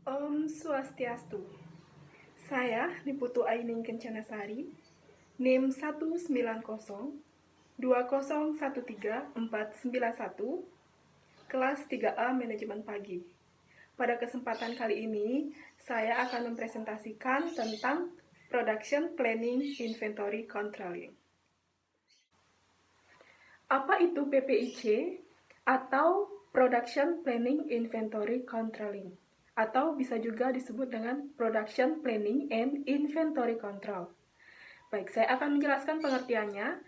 Om Swastiastu. Saya Niputu Aining Kencanasari, NIM 19020134491, kelas 3A Manajemen Pagi. Pada kesempatan kali ini, saya akan mempresentasikan tentang Production Planning Inventory Controlling. Apa itu PPIC atau Production Planning Inventory Controlling? Atau bisa juga disebut dengan Production Planning and Inventory Control. Baik, saya akan menjelaskan pengertiannya,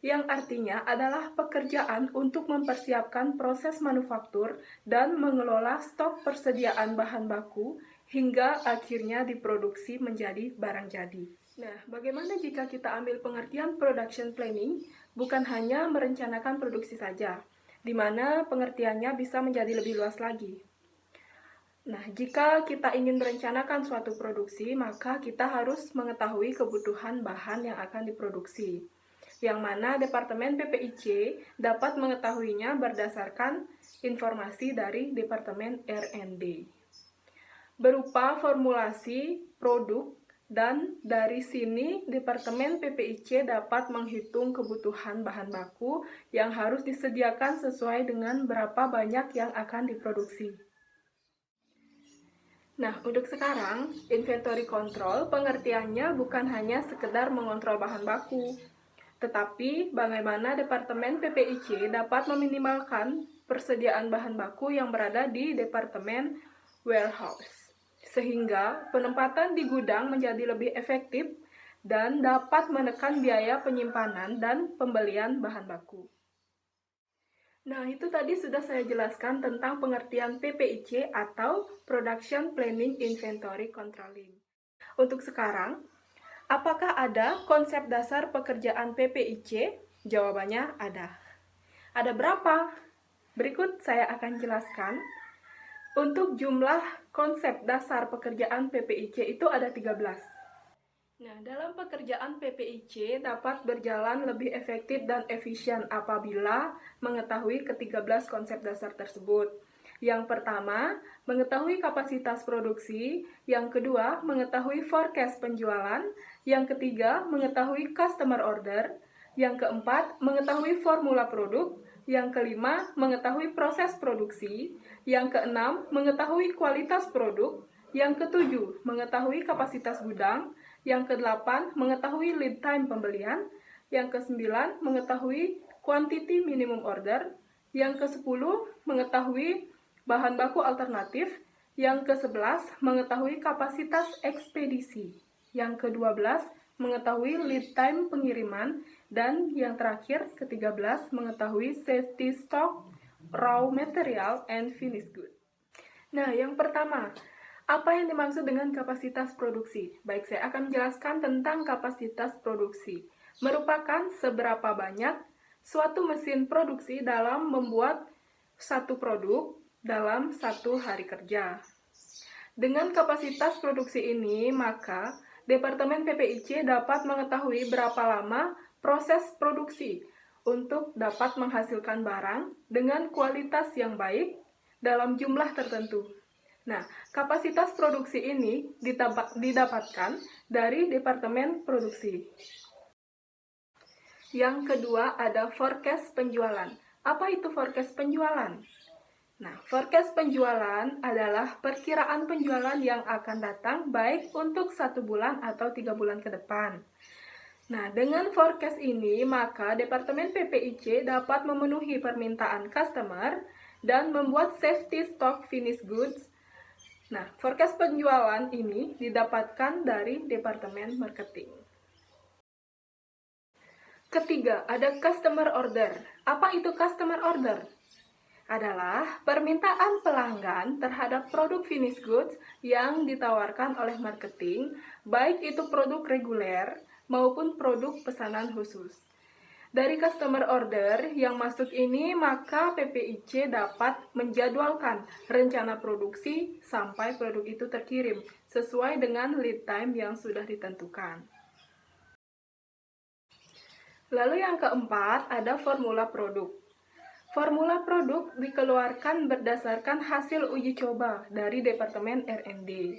yang artinya adalah pekerjaan untuk mempersiapkan proses manufaktur dan mengelola stok persediaan bahan baku hingga akhirnya diproduksi menjadi barang jadi. Nah, bagaimana jika kita ambil pengertian production planning, bukan hanya merencanakan produksi saja, di mana pengertiannya bisa menjadi lebih luas lagi. Nah, jika kita ingin merencanakan suatu produksi, maka kita harus mengetahui kebutuhan bahan yang akan diproduksi, yang mana Departemen PPIC dapat mengetahuinya berdasarkan informasi dari Departemen R&D, berupa formulasi produk, dan dari sini Departemen PPIC dapat menghitung kebutuhan bahan baku yang harus disediakan sesuai dengan berapa banyak yang akan diproduksi. Nah, untuk sekarang, inventory control pengertiannya bukan hanya sekedar mengontrol bahan baku, tetapi bagaimana Departemen PPIC dapat meminimalkan persediaan bahan baku yang berada di Departemen Warehouse, sehingga penempatan di gudang menjadi lebih efektif dan dapat menekan biaya penyimpanan dan pembelian bahan baku. Nah, itu tadi sudah saya jelaskan tentang pengertian PPIC atau Production Planning Inventory Controlling. Untuk sekarang, apakah ada konsep dasar pekerjaan PPIC? Jawabannya ada. Ada berapa? Berikut saya akan jelaskan. Untuk jumlah konsep dasar pekerjaan PPIC itu ada 13. Nah, dalam pekerjaan PPIC dapat berjalan lebih efektif dan efisien apabila mengetahui ke-13 konsep dasar tersebut. Yang pertama, mengetahui kapasitas produksi. Yang kedua, mengetahui forecast penjualan. Yang ketiga, mengetahui customer order. Yang keempat, mengetahui formula produk. Yang kelima, mengetahui proses produksi. Yang keenam, mengetahui kualitas produk. Yang ketujuh, mengetahui kapasitas gudang. Yang kedelapan, mengetahui lead time pembelian. Yang kesembilan, mengetahui quantity minimum order. Yang kesepuluh, mengetahui bahan baku alternatif. Yang ke-11, mengetahui kapasitas ekspedisi. Yang ke-12, mengetahui lead time pengiriman. Dan yang terakhir, ke-13, mengetahui safety stock, raw material, and finished good. Nah, yang pertama, apa yang dimaksud dengan kapasitas produksi? Baik, saya akan menjelaskan tentang kapasitas produksi. Merupakan seberapa banyak suatu mesin produksi dalam membuat satu produk dalam satu hari kerja. Dengan kapasitas produksi ini, maka Departemen PPIC dapat mengetahui berapa lama proses produksi untuk dapat menghasilkan barang dengan kualitas yang baik dalam jumlah tertentu. Nah, kapasitas produksi ini didapatkan dari Departemen Produksi. Yang kedua ada forecast penjualan. Apa itu forecast penjualan? Nah, forecast penjualan adalah perkiraan penjualan yang akan datang baik untuk 1 bulan atau 3 bulan ke depan. Nah, dengan forecast ini, maka Departemen PPIC dapat memenuhi permintaan customer dan membuat safety stock finished goods. Nah, forecast penjualan ini didapatkan dari Departemen Marketing. Ketiga, ada customer order. Apa itu customer order? Adalah permintaan pelanggan terhadap produk finished goods yang ditawarkan oleh marketing, baik itu produk reguler maupun produk pesanan khusus. Dari customer order yang masuk ini, maka PPIC dapat menjadwalkan rencana produksi sampai produk itu terkirim sesuai dengan lead time yang sudah ditentukan. Lalu yang keempat, ada formula produk. Formula produk dikeluarkan berdasarkan hasil uji coba dari Departemen R&D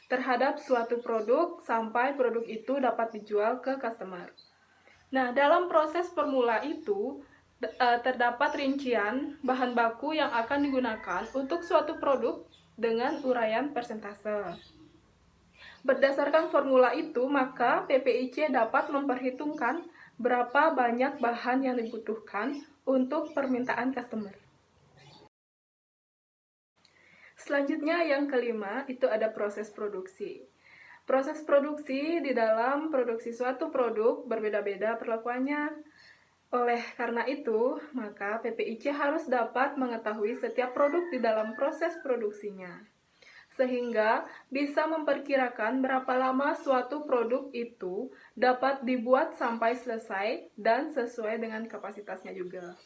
terhadap suatu produk sampai produk itu dapat dijual ke customer. Nah, dalam proses formula itu terdapat rincian bahan baku yang akan digunakan untuk suatu produk dengan uraian persentase. Berdasarkan formula itu, maka PPIC dapat memperhitungkan berapa banyak bahan yang dibutuhkan untuk permintaan customer. Selanjutnya yang kelima itu ada proses produksi. Proses produksi di dalam produksi suatu produk berbeda-beda perlakuannya. Oleh karena itu, maka PPIC harus dapat mengetahui setiap produk di dalam proses produksinya, sehingga bisa memperkirakan berapa lama suatu produk itu dapat dibuat sampai selesai dan sesuai dengan kapasitasnya juga.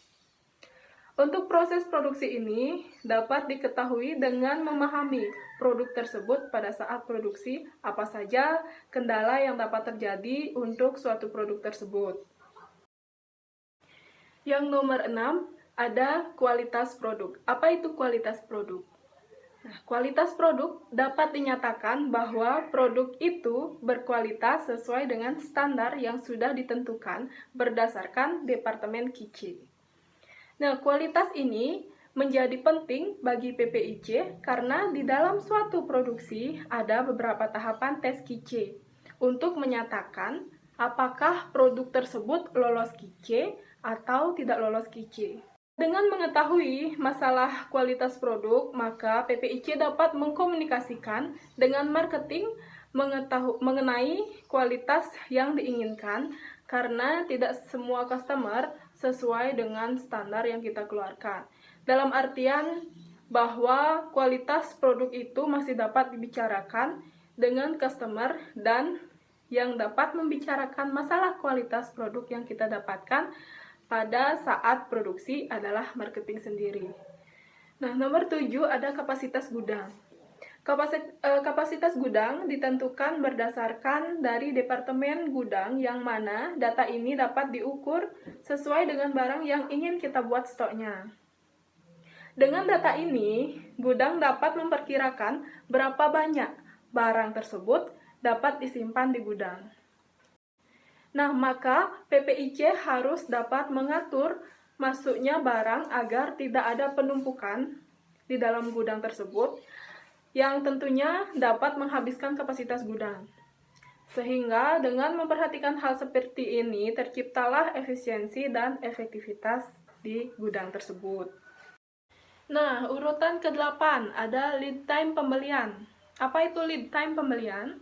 Untuk proses produksi ini dapat diketahui dengan memahami produk tersebut pada saat produksi, apa saja kendala yang dapat terjadi untuk suatu produk tersebut. Yang nomor 6 ada kualitas produk. Apa itu kualitas produk? Nah, kualitas produk dapat dinyatakan bahwa produk itu berkualitas sesuai dengan standar yang sudah ditentukan berdasarkan Departemen QC. Nah, kualitas ini menjadi penting bagi PPIC karena di dalam suatu produksi ada beberapa tahapan tes QC untuk menyatakan apakah produk tersebut lolos QC atau tidak lolos QC. Dengan mengetahui masalah kualitas produk, maka PPIC dapat mengkomunikasikan dengan marketing mengenai kualitas yang diinginkan karena tidak semua customer sesuai dengan standar yang kita keluarkan. Dalam artian bahwa kualitas produk itu masih dapat dibicarakan dengan customer dan yang dapat membicarakan masalah kualitas produk yang kita dapatkan pada saat produksi adalah marketing sendiri. Nah, nomor 7 ada kapasitas gudang. Kapasitas gudang ditentukan berdasarkan dari Departemen Gudang yang mana data ini dapat diukur sesuai dengan barang yang ingin kita buat stoknya. Dengan data ini, gudang dapat memperkirakan berapa banyak barang tersebut dapat disimpan di gudang. Nah, maka PPIC harus dapat mengatur masuknya barang agar tidak ada penumpukan di dalam gudang tersebut yang tentunya dapat menghabiskan kapasitas gudang. Sehingga dengan memperhatikan hal seperti ini, terciptalah efisiensi dan efektivitas di gudang tersebut. Nah, urutan ke-8 ada lead time pembelian. Apa itu lead time pembelian?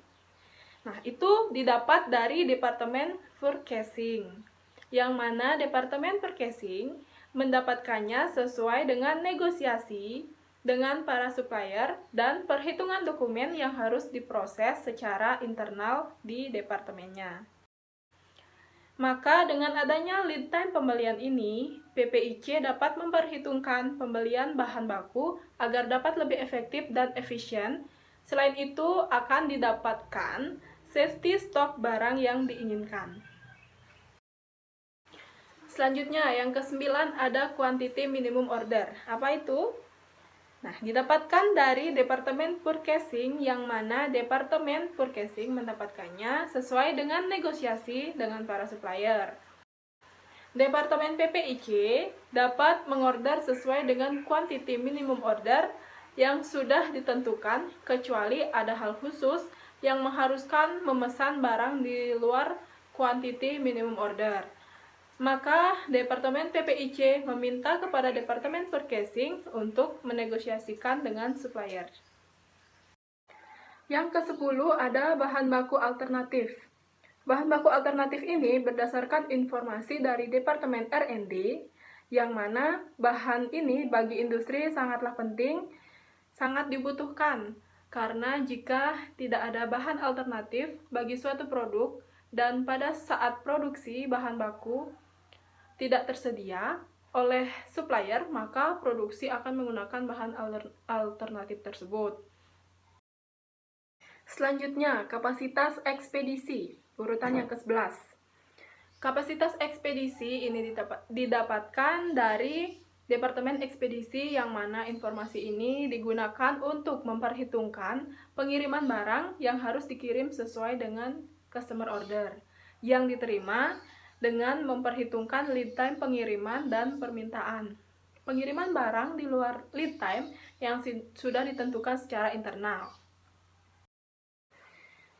Nah, itu didapat dari Departemen Purchasing, yang mana Departemen Purchasing mendapatkannya sesuai dengan negosiasi dengan para supplier dan perhitungan dokumen yang harus diproses secara internal di departemennya. Maka dengan adanya lead time pembelian ini, PPIC dapat memperhitungkan pembelian bahan baku agar dapat lebih efektif dan efisien. Selain itu, akan didapatkan safety stok barang yang diinginkan. Selanjutnya, yang ke-9 ada quantity minimum order. Apa itu? Nah, didapatkan dari Departemen Purchasing yang mana Departemen Purchasing mendapatkannya sesuai dengan negosiasi dengan para supplier. Departemen PPIC dapat mengorder sesuai dengan quantity minimum order yang sudah ditentukan kecuali ada hal khusus yang mengharuskan memesan barang di luar quantity minimum order. Maka Departemen PPIC meminta kepada Departemen Purchasing untuk menegosiasikan dengan supplier. Yang ke-10 ada bahan baku alternatif. Bahan baku alternatif ini berdasarkan informasi dari Departemen R&D, yang mana bahan ini bagi industri sangatlah penting, sangat dibutuhkan. Karena jika tidak ada bahan alternatif bagi suatu produk, dan pada saat produksi bahan baku tidak tersedia oleh supplier, maka produksi akan menggunakan bahan alternatif tersebut. Selanjutnya, kapasitas ekspedisi, urutan yang ke-11. Kapasitas ekspedisi ini didapatkan dari Departemen ekspedisi yang mana informasi ini digunakan untuk memperhitungkan pengiriman barang yang harus dikirim sesuai dengan customer order yang diterima dengan memperhitungkan lead time pengiriman dan permintaan. Pengiriman barang di luar lead time yang sudah ditentukan secara internal.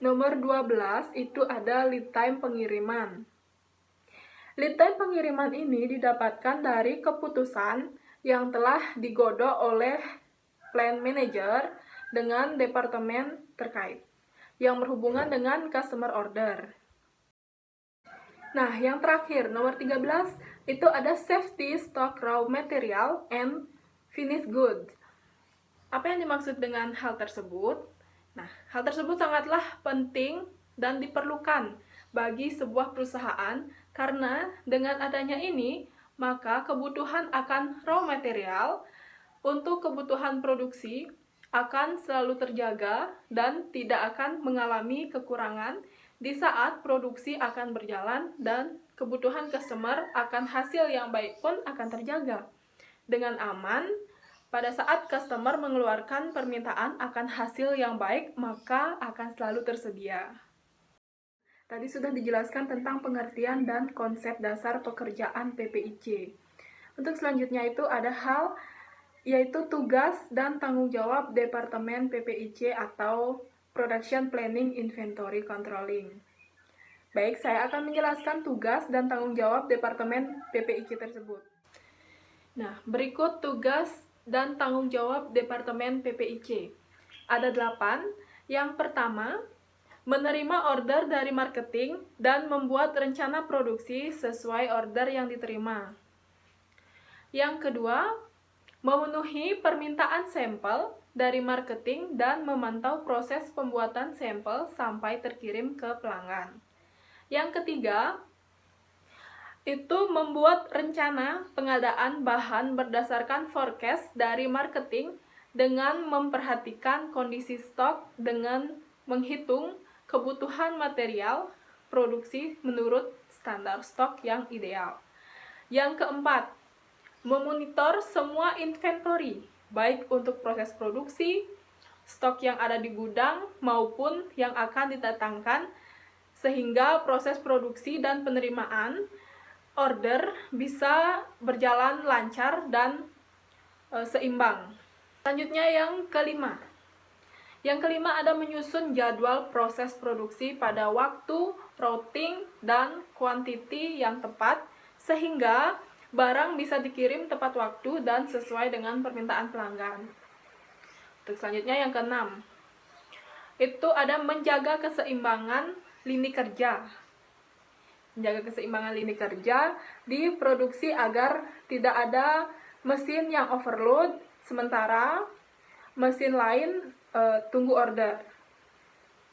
Nomor 12 itu ada lead time pengiriman. Lead time pengiriman ini didapatkan dari keputusan yang telah digodok oleh plan manager dengan departemen terkait yang berhubungan dengan customer order. Nah, yang terakhir, nomor 13, itu ada safety stock raw material and finished goods. Apa yang dimaksud dengan hal tersebut? Nah, hal tersebut sangatlah penting dan diperlukan bagi sebuah perusahaan karena dengan adanya ini, maka kebutuhan akan raw material untuk kebutuhan produksi akan selalu terjaga dan tidak akan mengalami kekurangan di saat produksi akan berjalan dan kebutuhan customer akan hasil yang baik pun akan terjaga dengan aman. Pada saat customer mengeluarkan permintaan akan hasil yang baik, maka akan selalu tersedia. Tadi sudah dijelaskan tentang pengertian dan konsep dasar pekerjaan PPIC. Untuk selanjutnya itu ada hal yaitu tugas dan tanggung jawab Departemen PPIC atau Production Planning Inventory Controlling. Baik, saya akan menjelaskan tugas dan tanggung jawab Departemen PPIC tersebut. Nah, berikut tugas dan tanggung jawab Departemen PPIC. Ada 8. Yang pertama, menerima order dari marketing dan membuat rencana produksi sesuai order yang diterima. Yang kedua, memenuhi permintaan sampel dari marketing dan memantau proses pembuatan sampel sampai terkirim ke pelanggan. Yang ketiga, itu membuat rencana pengadaan bahan berdasarkan forecast dari marketing dengan memperhatikan kondisi stok dengan menghitung kebutuhan material produksi menurut standar stok yang ideal. Yang keempat, memonitor semua inventory, baik untuk proses produksi, stok yang ada di gudang, maupun yang akan didatangkan, sehingga proses produksi dan penerimaan order bisa berjalan lancar dan seimbang. Selanjutnya yang kelima. Yang kelima ada menyusun jadwal proses produksi pada waktu, routing, dan quantity yang tepat, sehingga barang bisa dikirim tepat waktu dan sesuai dengan permintaan pelanggan. Terus selanjutnya yang keenam, itu ada menjaga keseimbangan lini kerja. Menjaga keseimbangan lini kerja di produksi agar tidak ada mesin yang overload, sementara mesin lain tunggu order.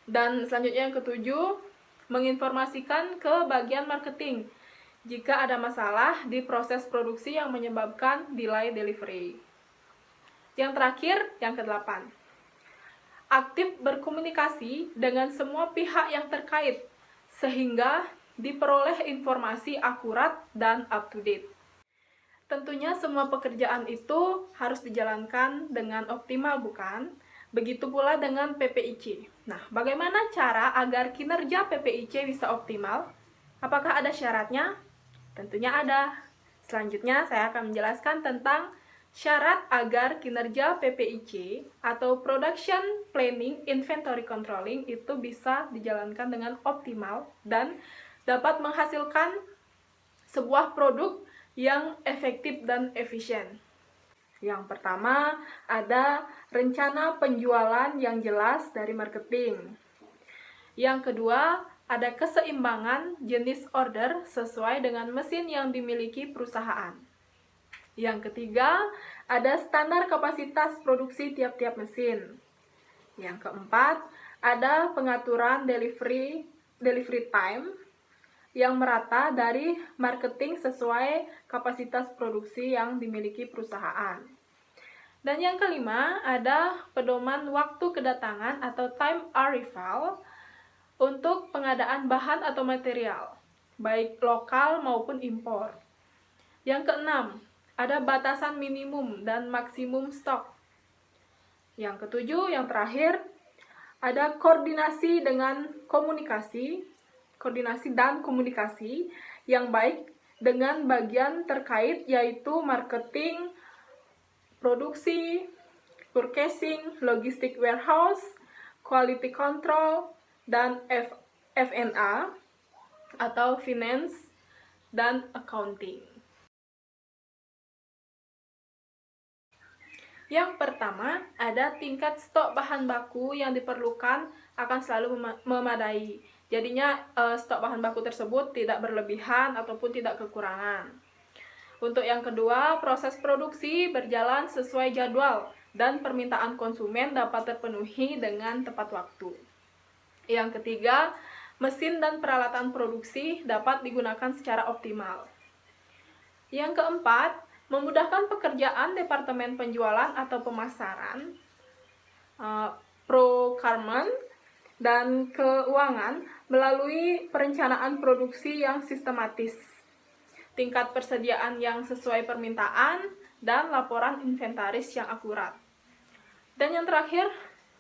Dan selanjutnya yang ketujuh, menginformasikan ke bagian marketing jika ada masalah di proses produksi yang menyebabkan delay delivery. Yang terakhir, yang ke-8. Aktif berkomunikasi dengan semua pihak yang terkait sehingga diperoleh informasi akurat dan up to date. Tentunya semua pekerjaan itu harus dijalankan dengan optimal, bukan? Begitu pula dengan PPIC. Nah, bagaimana cara agar kinerja PPIC bisa optimal? Apakah ada syaratnya? Tentunya ada. Selanjutnya, saya akan menjelaskan tentang syarat agar kinerja PPIC atau Production Planning Inventory Controlling itu bisa dijalankan dengan optimal dan dapat menghasilkan sebuah produk yang efektif dan efisien. Yang pertama, ada rencana penjualan yang jelas dari marketing. Yang kedua, ada keseimbangan jenis order sesuai dengan mesin yang dimiliki perusahaan. Yang ketiga, ada standar kapasitas produksi tiap-tiap mesin. Yang keempat, ada pengaturan delivery time yang merata dari marketing sesuai kapasitas produksi yang dimiliki perusahaan. Dan yang kelima, ada pedoman waktu kedatangan atau time arrival untuk pengadaan bahan atau material, baik lokal maupun impor. Yang keenam, Ada batasan minimum dan maksimum stok. Yang ketujuh, yang terakhir, ada koordinasi dan komunikasi yang baik dengan bagian terkait, yaitu marketing, produksi, purchasing, logistik warehouse, quality control, dan F&A atau finance dan accounting. Yang pertama, ada tingkat stok bahan baku yang diperlukan akan selalu memadai. Jadinya stok bahan baku tersebut tidak berlebihan ataupun tidak kekurangan. Untuk yang kedua, proses produksi berjalan sesuai jadwal dan permintaan konsumen dapat terpenuhi dengan tepat waktu. Yang ketiga, mesin dan peralatan produksi dapat digunakan secara optimal. Yang keempat, memudahkan pekerjaan departemen penjualan atau pemasaran, procurement, dan keuangan melalui perencanaan produksi yang sistematis, tingkat persediaan yang sesuai permintaan, dan laporan inventaris yang akurat. Dan yang terakhir,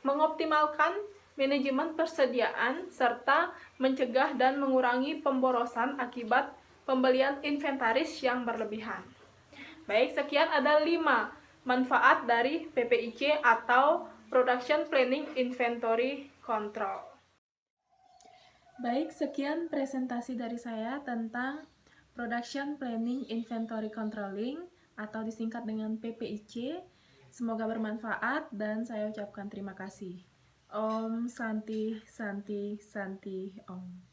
mengoptimalkan manajemen persediaan serta mencegah dan mengurangi pemborosan akibat pembelian inventaris yang berlebihan. Baik, sekian ada 5 manfaat dari PPIC atau Production Planning Inventory Control. Baik, sekian presentasi dari saya tentang Production Planning Inventory Controlling atau disingkat dengan PPIC. Semoga bermanfaat dan saya ucapkan terima kasih. Om Santi Santi Santi Om.